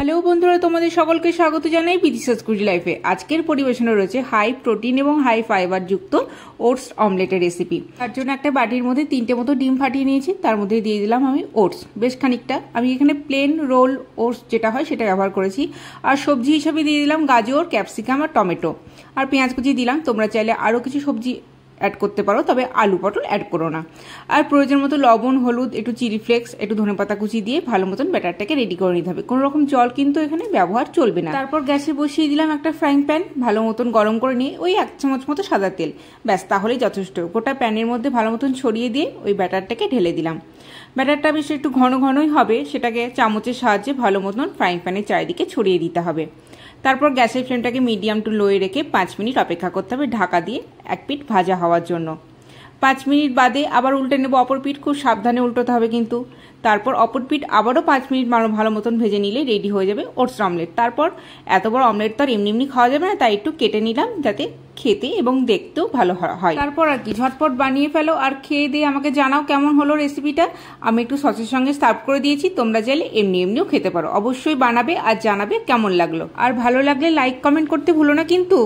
Hello বন্ধুরা, তোমাদের সকলকে স্বাগত জানাই বিদিশাস কুজি লাইফে। আজকের পরিবেশনে রয়েছে হাই প্রোটিন এবং হাই ফাইবার যুক্ত ওটস অমলেটের রেসিপি। তার জন্য একটা বাটির মধ্যে 3টে মতো ডিম ফাটিয়ে নিয়েছি, তার মধ্যে দিয়ে দিলাম আমি ওটস বেশ খানিকটা। আমি এখানে প্লেন রোল ওটস যেটা হয় সেটা ব্যবহার করেছি। আর সবজি হিসাবে দিয়ে দিলাম গাজর, ক্যাপসিকাম আর টমেটো, আর পেঁয়াজ কুচি দিলাম। তোমরা চাইলে আরও কিছু সবজি অ্যাড করতে পারো, তবে আলু পটল অ্যাড করো না। আর প্রয়োজন মতো লবণ, হলুদ, একটু চিলি ফ্লেক্স, একটু ধনেপাতা কুচি দিয়ে ভালো মতন ব্যাটারটাকে রেডি করে নিতে হবে। কোনো রকম জল কিন্তু এখানে ব্যবহার চলবে না। তারপর গ্যাসে বসিয়ে দিলাম একটা ফ্রাইং প্যান, ভালো মতন গরম করে নিয়ে ওই 1 চামচ মতো সাদা তেল, ব্যাস তাহলেই যথেষ্ট। গোটা প্যানের মধ্যে ভালো মতন ছড়িয়ে দিয়ে ওই ব্যাটারটাকে ঢেলে দিলাম। ব্যাটারটা বেশ একটু ঘন ঘনই হবে, সেটাকে চামচের সাহায্যে ভালো মতন ফ্রাইং প্যানের চারিদিকে ছড়িয়ে দিতে হবে। তারপর গ্যাসের ফ্লেমটাকে মিডিয়াম টু লোয়ে রেখে 5 মিনিট অপেক্ষা করতে হবে ঢাকা দিয়ে, এক পিঠ ভাজা হওয়ার জন্য। 5 মিনিট বাদে আবার উল্টে নেব, অপর পিঠ খুব সাবধানে উল্টোতে হবে কিন্তু। তারপর অপর পিঠ আবারও 5 মিনিট ভালো মতন ভেজে নিলে রেডি হয়ে যাবে ওটস অমলেট। তারপর এত বড় অমলেট তো আর এমনি এমনি খাওয়া যাবে না, তাই একটু কেটে নিলাম যাতে খেতে এবং দেখতেও ভালো হয়। তারপর আর কি, ঝটপট বানিয়ে ফেলো আর খেয়ে দিয়ে আমাকে জানাও কেমন হলো রেসিপিটা। আমি একটু সসের সঙ্গে সার্ভ করে দিয়েছি, তোমরা চাইলে এমনি এমনিও খেতে পারো। অবশ্যই বানাবে আর জানাবে কেমন লাগলো, আর ভালো লাগলে লাইক কমেন্ট করতে ভুলো না কিন্তু।